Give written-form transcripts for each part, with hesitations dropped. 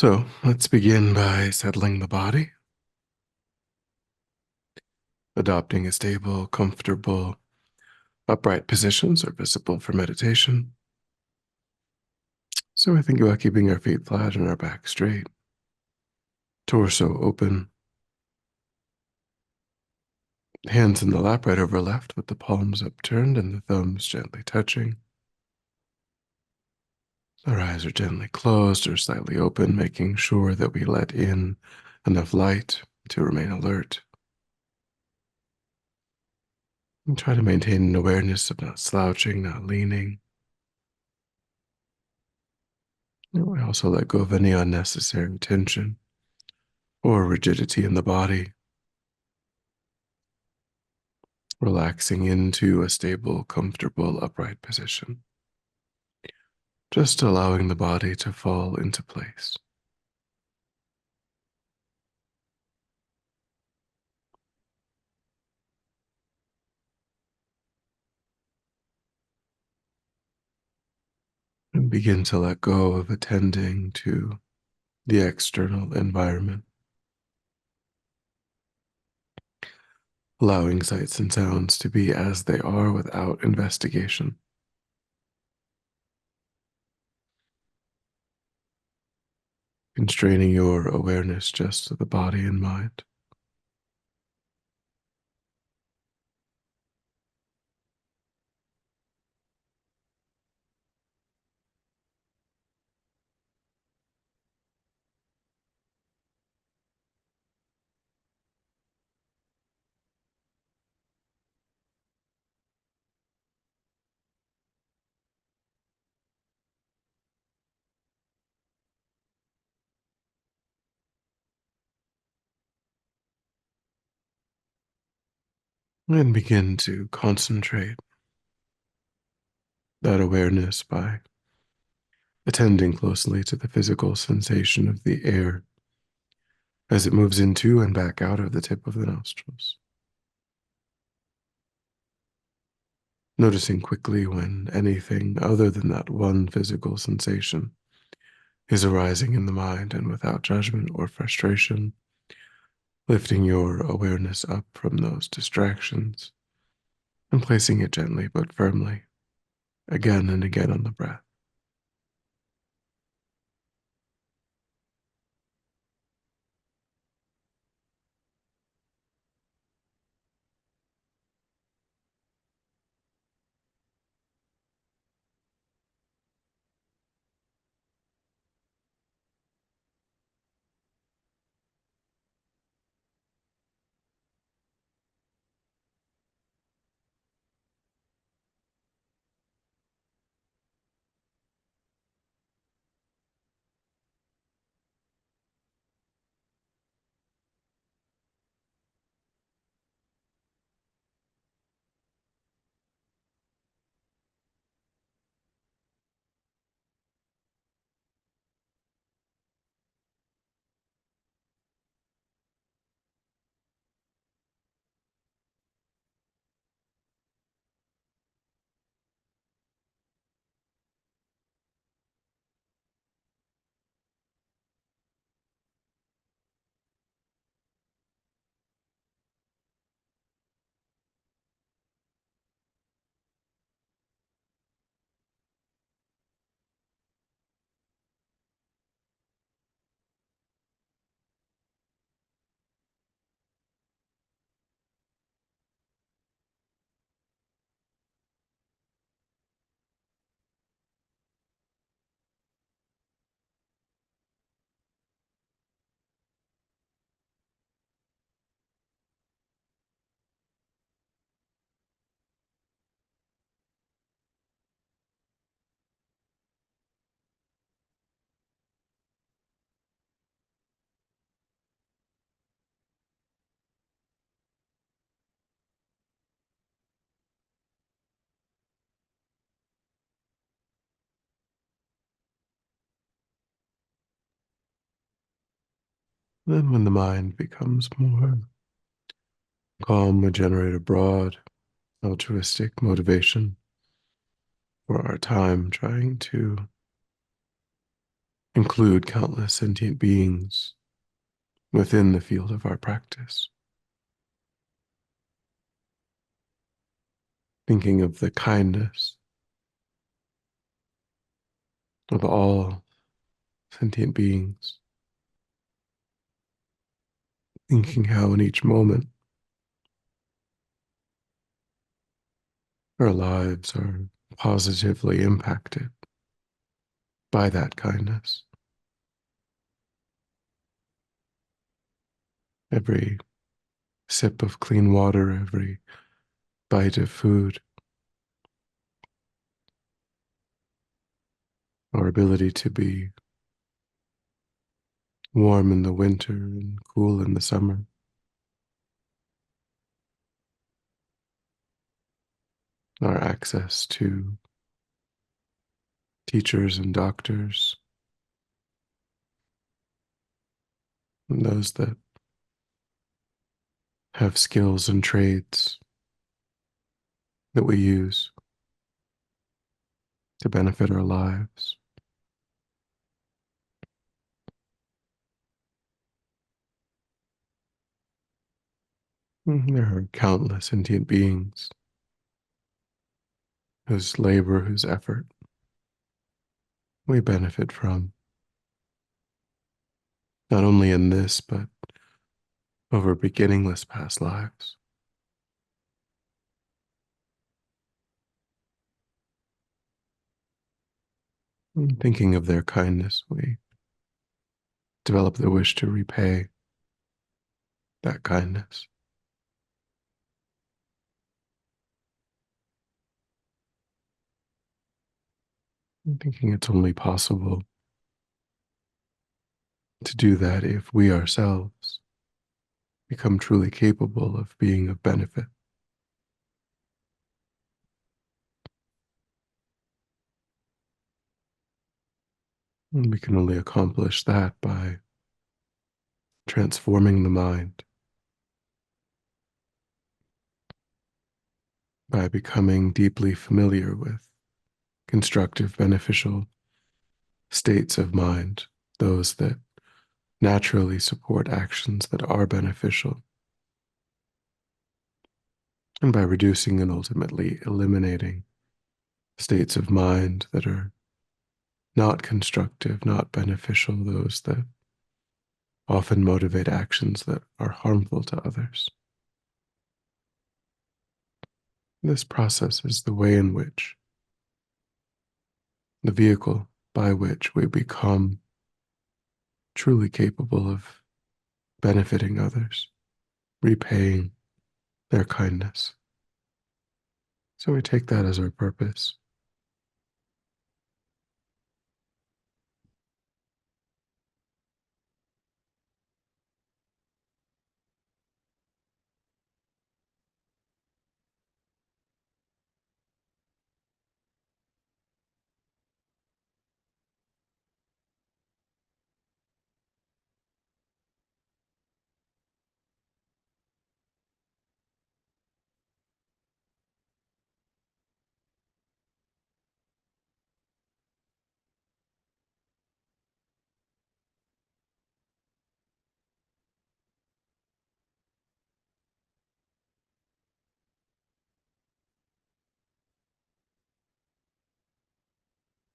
So let's begin by settling the body, adopting a stable, comfortable, upright positions are visible for meditation. So we think about keeping our feet flat and our back straight, torso open, hands in the lap right over left with the palms upturned and the thumbs gently touching. Our eyes are gently closed or slightly open, making sure that we let in enough light to remain alert. And try to maintain an awareness of not slouching, not leaning. And we also let go of any unnecessary tension or rigidity in the body, relaxing into a stable, comfortable, upright position, just allowing the body to fall into place. And begin to let go of attending to the external environment, allowing sights and sounds to be as they are without investigation, constraining your awareness just to the body and mind. And begin to concentrate that awareness by attending closely to the physical sensation of the air as it moves into and back out of the tip of the nostrils. Noticing quickly when anything other than that one physical sensation is arising in the mind, and without judgment or frustration, lifting your awareness up from those distractions and placing it gently but firmly again and again on the breath. Then, when the mind becomes more calm, we generate a broad, altruistic motivation for our time, trying to include countless sentient beings within the field of our practice, thinking of the kindness of all sentient beings, thinking how in each moment our lives are positively impacted by that kindness. Every sip of clean water, every bite of food, our ability to be warm in the winter and cool in the summer, our access to teachers and doctors, and those that have skills and trades that we use to benefit our lives. There are countless sentient beings whose labor, whose effort we benefit from, not only in this, but over beginningless past lives. Thinking of their kindness, we develop the wish to repay that kindness. Thinking it's only possible to do that if we ourselves become truly capable of being of benefit. And we can only accomplish that by transforming the mind, by becoming deeply familiar with constructive, beneficial states of mind, those that naturally support actions that are beneficial, and by reducing and ultimately eliminating states of mind that are not constructive, not beneficial, those that often motivate actions that are harmful to others. This process is the way in which, the vehicle by which we become truly capable of benefiting others, repaying their kindness. So we take that as our purpose.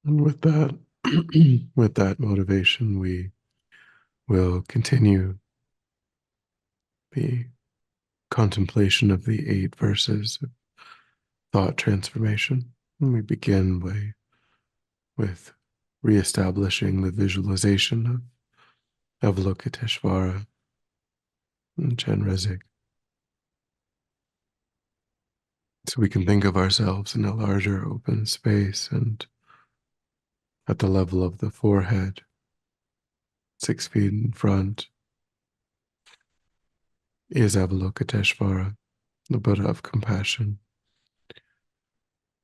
And with that, with that motivation, we will continue the contemplation of the 8 verses of thought transformation. And we begin with reestablishing the visualization of Avalokiteshvara and Chenrezig. So we can think of ourselves in a larger open space, and at the level of the forehead, 6 feet in front, is Avalokiteshvara, the Buddha of compassion,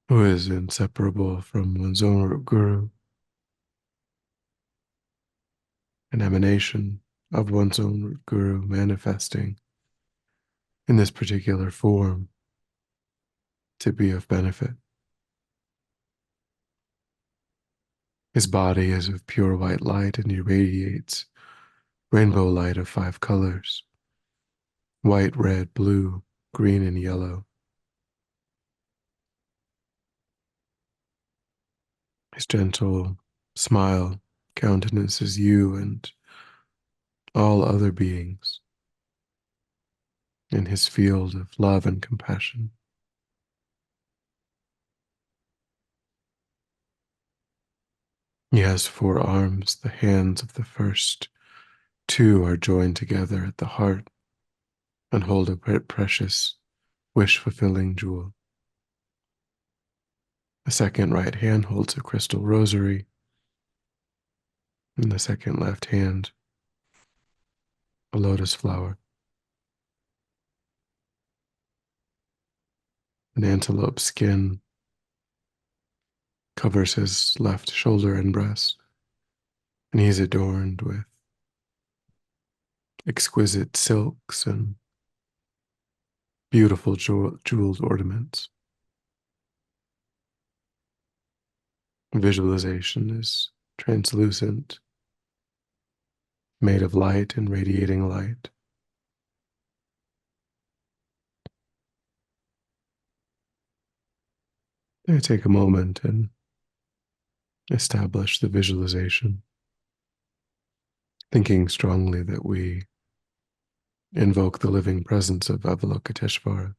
who is inseparable from one's own root guru, an emanation of one's own root guru manifesting in this particular form to be of benefit. His body is of pure white light and irradiates rainbow light of 5 colors: white, red, blue, green, and yellow. His gentle smile countenances you and all other beings in his field of love and compassion. He has 4 arms. The hands of the first 2 are joined together at the heart and hold a precious, wish-fulfilling jewel. The second right hand holds a crystal rosary, and the second left hand a lotus flower. An antelope skin covers his left shoulder and breast, and he's adorned with exquisite silks and beautiful jeweled ornaments. Visualization is translucent, made of light and radiating light. I take a moment and establish the visualization, thinking strongly that we invoke the living presence of Avalokiteshvara.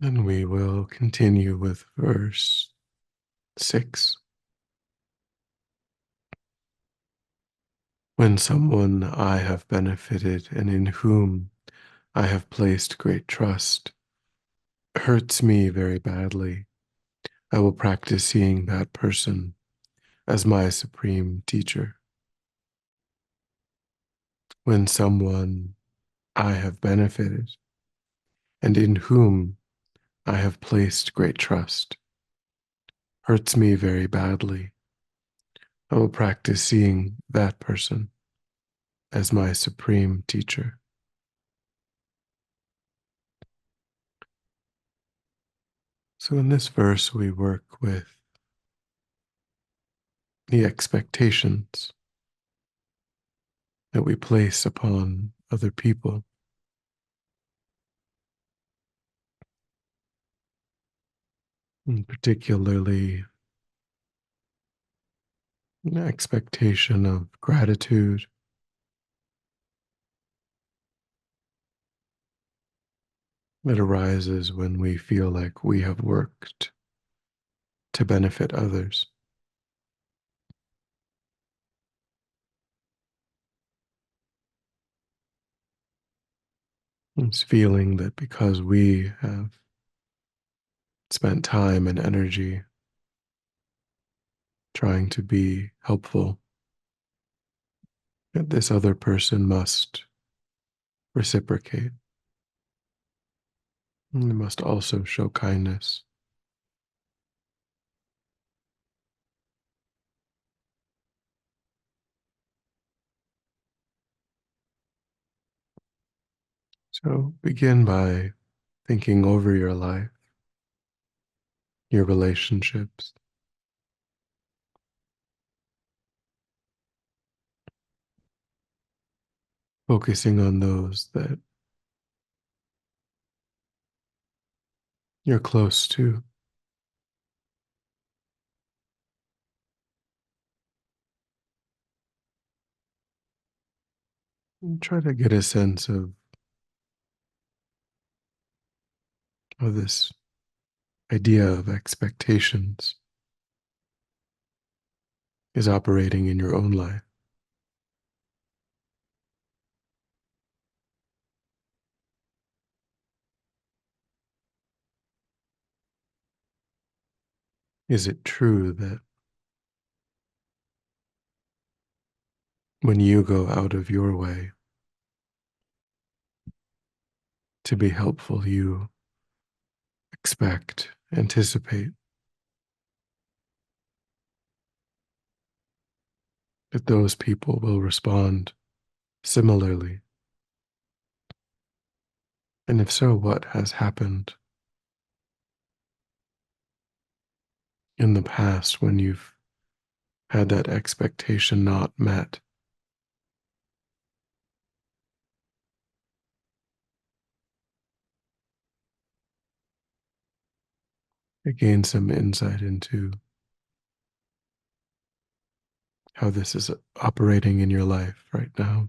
And we will continue with verse 6. When someone I have benefited and in whom I have placed great trust hurts me very badly, I will practice seeing that person as my supreme teacher. When someone I have benefited and in whom I have placed great trust hurts me very badly, I will practice seeing that person as my supreme teacher. So in this verse, we work with the expectations that we place upon other people, and particularly an expectation of gratitude, It arises when we feel like we have worked to benefit others. It's feeling that because we have spent time and energy trying to be helpful, that this other person must reciprocate. And they must also show kindness. So begin by thinking over your life, your relationships, focusing on those that you're close to. And try to get a sense of how this idea of expectations is operating in your own life. Is it true that when you go out of your way to be helpful, you expect, anticipate that those people will respond similarly? And if so, what has happened in the past when you've had that expectation not met? To gain some insight into how this is operating in your life right now.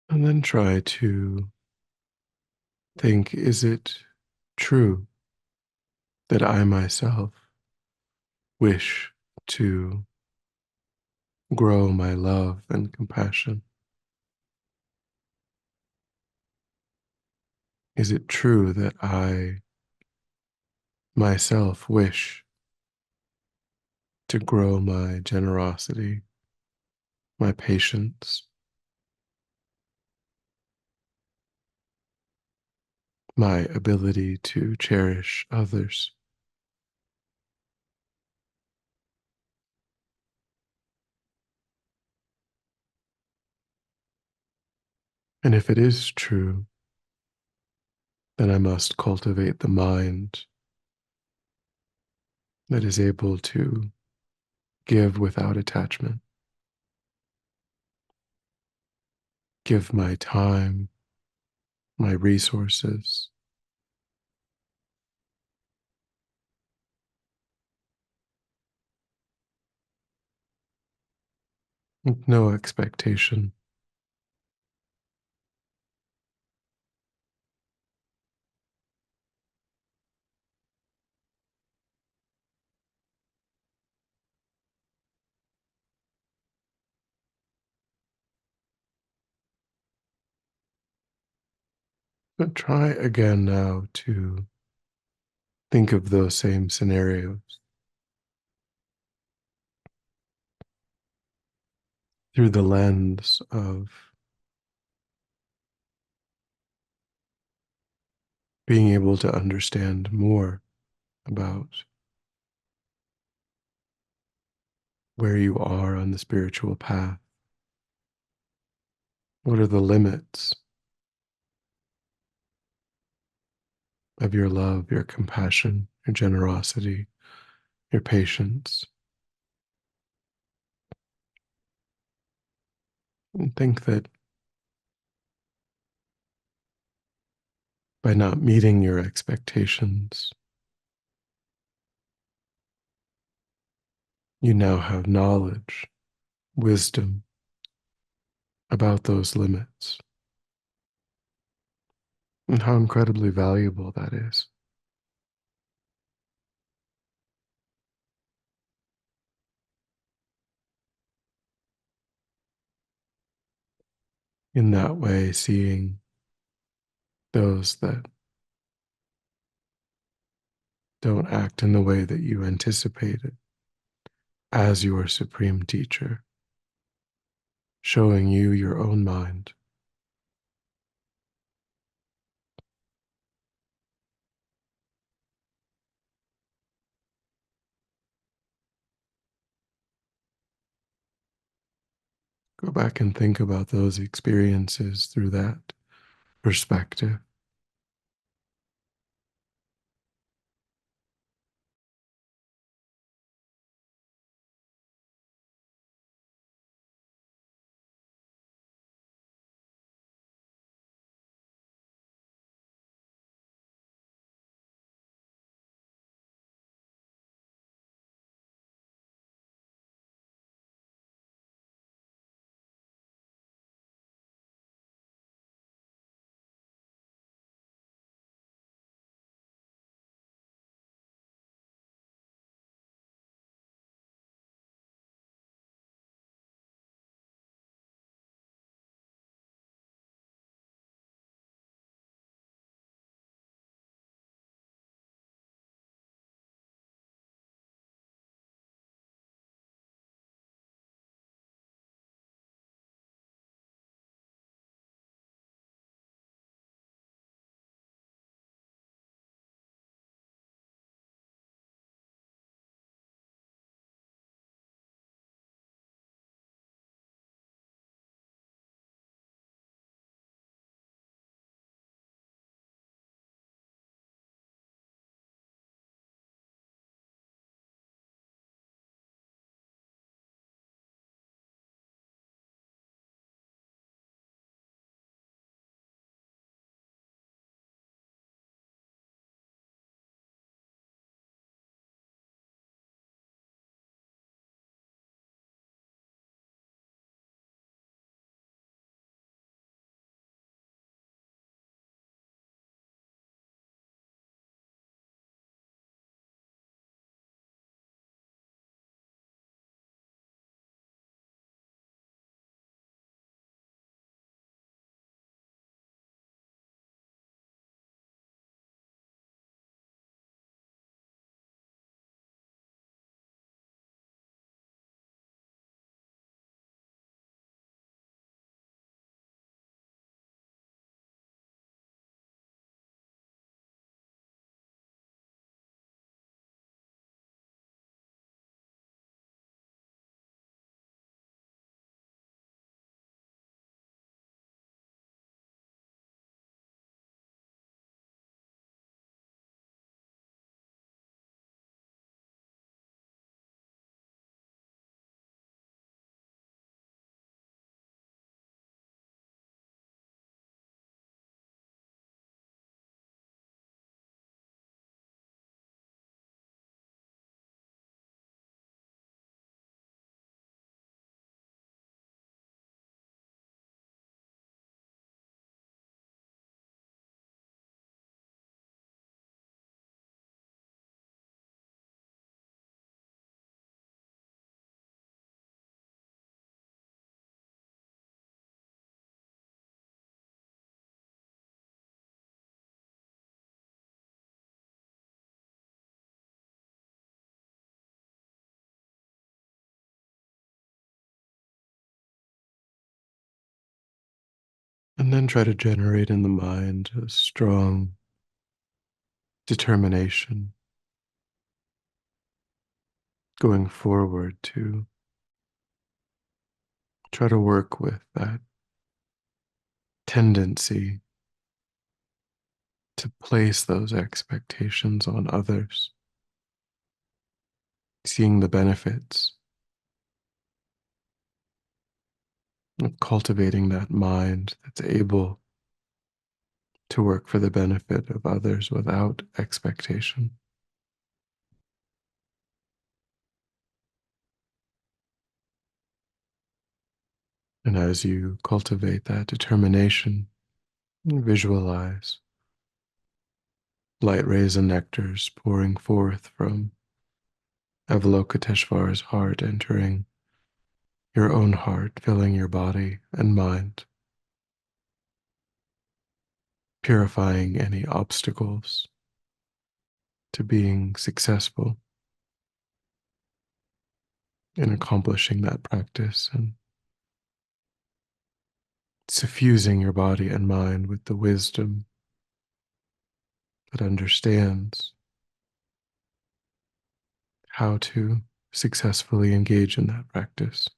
And then try to think, is it true that I myself wish to grow my love and compassion? Is it true that I myself wish to grow my generosity, my patience, my ability to cherish others? And if it is true, then I must cultivate the mind that is able to give without attachment, give my time, my resources, with no expectation, but try again now to think of those same scenarios through the lens of being able to understand more about where you are on the spiritual path. What are the limits of your love, your compassion, your generosity, your patience? And think that by not meeting your expectations, you now have knowledge, wisdom about those limits, and how incredibly valuable that is. In that way, seeing those that don't act in the way that you anticipated as your supreme teacher, showing you your own mind. Go back and think about those experiences through that perspective. And then try to generate in the mind a strong determination going forward to try to work with that tendency to place those expectations on others, seeing the benefits of cultivating that mind that's able to work for the benefit of others without expectation. And as you cultivate that determination, visualize light rays and nectars pouring forth from Avalokiteshvar's heart, entering your own heart, filling your body and mind, purifying any obstacles to being successful in accomplishing that practice, and suffusing your body and mind with the wisdom that understands how to successfully engage in that practice.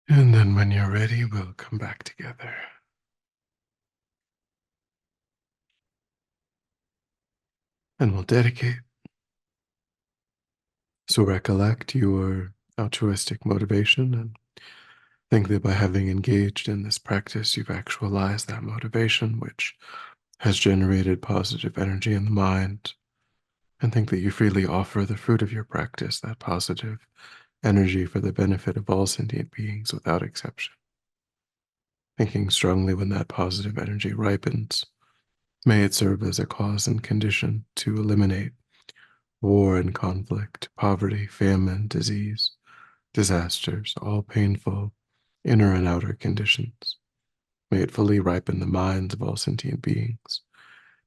And then when you're ready, we'll come back together. And we'll dedicate. So recollect your altruistic motivation and think that by having engaged in this practice, you've actualized that motivation, which has generated positive energy in the mind. And think that you freely offer the fruit of your practice, that positive energy, for the benefit of all sentient beings without exception. Thinking strongly, when that positive energy ripens, may it serve as a cause and condition to eliminate war and conflict, poverty, famine, disease, disasters, all painful inner and outer conditions. May it fully ripen the minds of all sentient beings.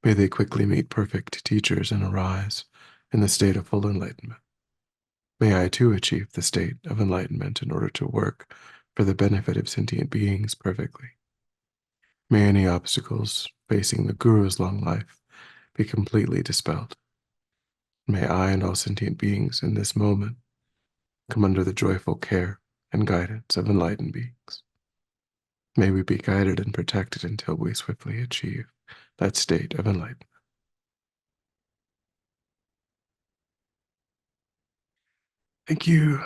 May they quickly meet perfect teachers and arise in the state of full enlightenment. May I too achieve the state of enlightenment in order to work for the benefit of sentient beings perfectly. May any obstacles facing the Guru's long life be completely dispelled. May I and all sentient beings in this moment come under the joyful care and guidance of enlightened beings. May we be guided and protected until we swiftly achieve that state of enlightenment. Thank you.